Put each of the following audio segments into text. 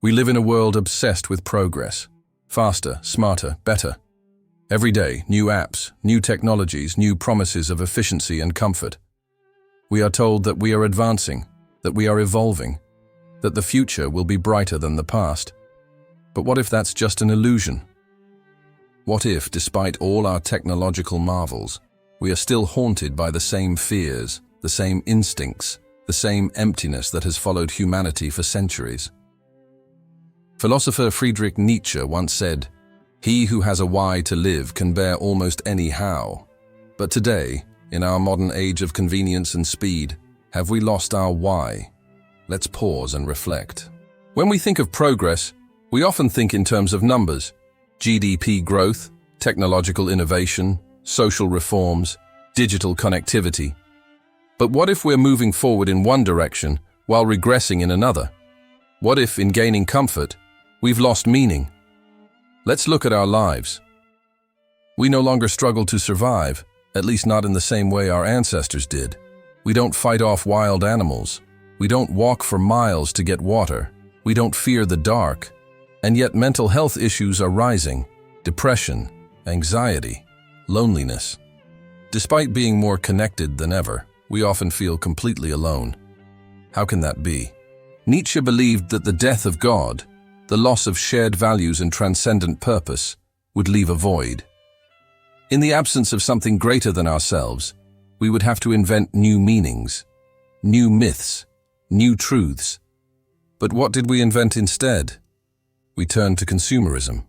We live in a world obsessed with progress. Faster, smarter, better. Every day, new apps, new technologies, new promises of efficiency and comfort. We are told that we are advancing, that we are evolving, that the future will be brighter than the past. But what if that's just an illusion? What if, despite all our technological marvels, we are still haunted by the same fears, the same instincts, the same emptiness that has followed humanity for centuries? Philosopher Friedrich Nietzsche once said, "He who has a why to live can bear almost any how." But today, in our modern age of convenience and speed, have we lost our why? Let's pause and reflect. When we think of progress, we often think in terms of numbers: GDP growth, technological innovation, social reforms, digital connectivity. But what if we're moving forward in one direction while regressing in another? What if, in gaining comfort, we've lost meaning? Let's look at our lives. We no longer struggle to survive, at least not in the same way our ancestors did. We don't fight off wild animals. We don't walk for miles to get water. We don't fear the dark. And yet mental health issues are rising: depression, anxiety, loneliness. Despite being more connected than ever, we often feel completely alone. How can that be? Nietzsche believed that the death of God, the loss of shared values and transcendent purpose, would leave a void. In the absence of something greater than ourselves, we would have to invent new meanings, new myths, new truths. But what did we invent instead? We turned to consumerism,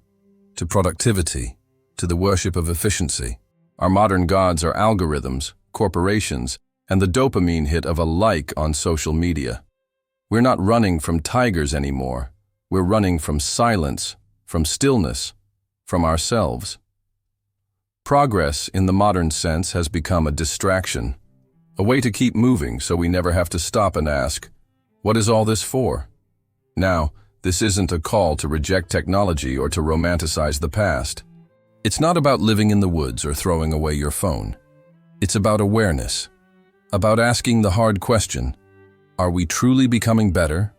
to productivity, to the worship of efficiency. Our modern gods are algorithms, corporations, and the dopamine hit of a like on social media. We're not running from tigers anymore. We're running from silence, from stillness, from ourselves. Progress, in the modern sense, has become a distraction, a way to keep moving so we never have to stop and ask, what is all this for? Now, this isn't a call to reject technology or to romanticize the past. It's not about living in the woods or throwing away your phone. It's about awareness, about asking the hard question, are we truly becoming better,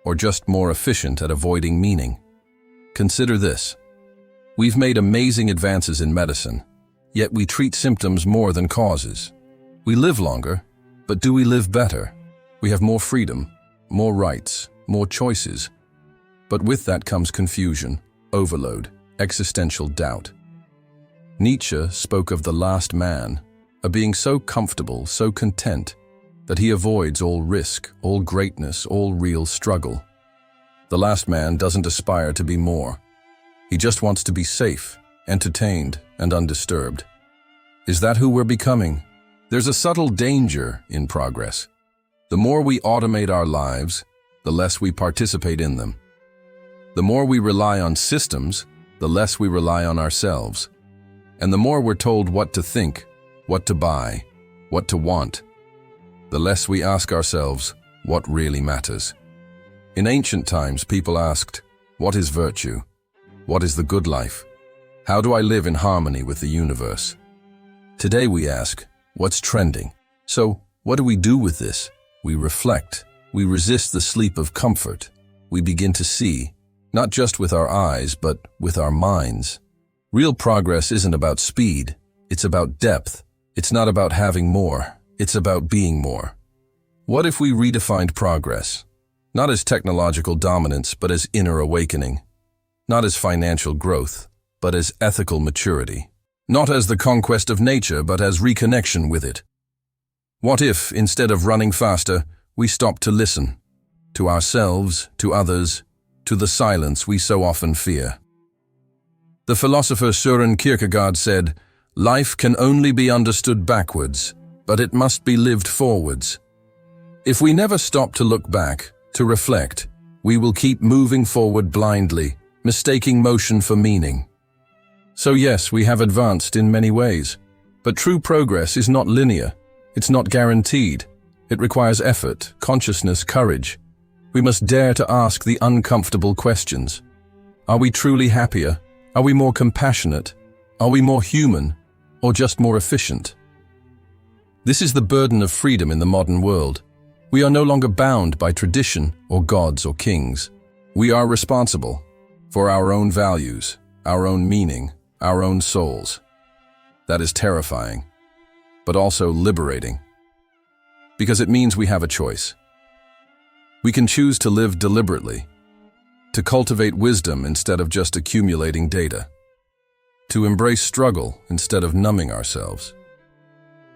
or just more efficient at avoiding meaning? Consider this. We've made amazing advances in medicine, yet we treat symptoms more than causes. We live longer, but do we live better? We have more freedom, more rights, more choices. But with that comes confusion, overload, existential doubt. Nietzsche spoke of the last man, a being so comfortable, so content, that he avoids all risk, all greatness, all real struggle. The last man doesn't aspire to be more. He just wants to be safe, entertained, and undisturbed. Is that who we're becoming? There's a subtle danger in progress. The more we automate our lives, the less we participate in them. The more we rely on systems, the less we rely on ourselves. And the more we're told what to think, what to buy, what to want, the less we ask ourselves what really matters. In ancient times, people asked, what is virtue? What is the good life? How do I live in harmony with the universe? Today we ask, what's trending? So, what do we do with this? We reflect. We resist the sleep of comfort. We begin to see, not just with our eyes, but with our minds. Real progress isn't about speed. It's about depth. It's not about having more. It's about being more. What if we redefined progress? Not as technological dominance, but as inner awakening. Not as financial growth, but as ethical maturity. Not as the conquest of nature, but as reconnection with it. What if, instead of running faster, we stopped to listen? To ourselves, to others, to the silence we so often fear. The philosopher Søren Kierkegaard said, "Life can only be understood backwards, but it must be lived forwards." If we never stop to look back, to reflect, we will keep moving forward blindly, mistaking motion for meaning. So yes, we have advanced in many ways, but true progress is not linear. It's not guaranteed. It requires effort, consciousness, courage. We must dare to ask the uncomfortable questions. Are we truly happier? Are we more compassionate? Are we more human, or just more efficient? This is the burden of freedom in the modern world. We are no longer bound by tradition or gods or kings. We are responsible for our own values, our own meaning, our own souls. That is terrifying, but also liberating, because it means we have a choice. We can choose to live deliberately, to cultivate wisdom instead of just accumulating data, to embrace struggle instead of numbing ourselves,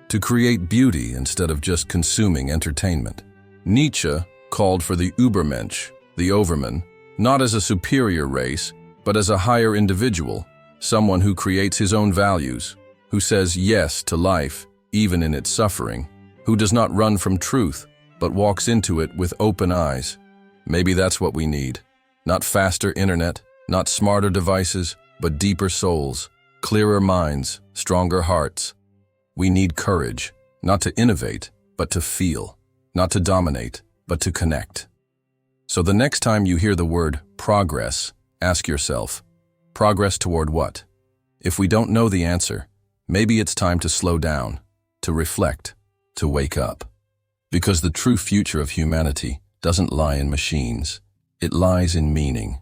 to create beauty instead of just consuming entertainment. Nietzsche called for the Übermensch, the overman, not as a superior race, but as a higher individual, someone who creates his own values, who says yes to life, even in its suffering, who does not run from truth, but walks into it with open eyes. Maybe that's what we need. Not faster internet, not smarter devices, but deeper souls, clearer minds, stronger hearts. We need courage, not to innovate, but to feel, not to dominate, but to connect. So the next time you hear the word progress, ask yourself, progress toward what? If we don't know the answer, maybe it's time to slow down, to reflect, to wake up. Because the true future of humanity doesn't lie in machines. It lies in meaning.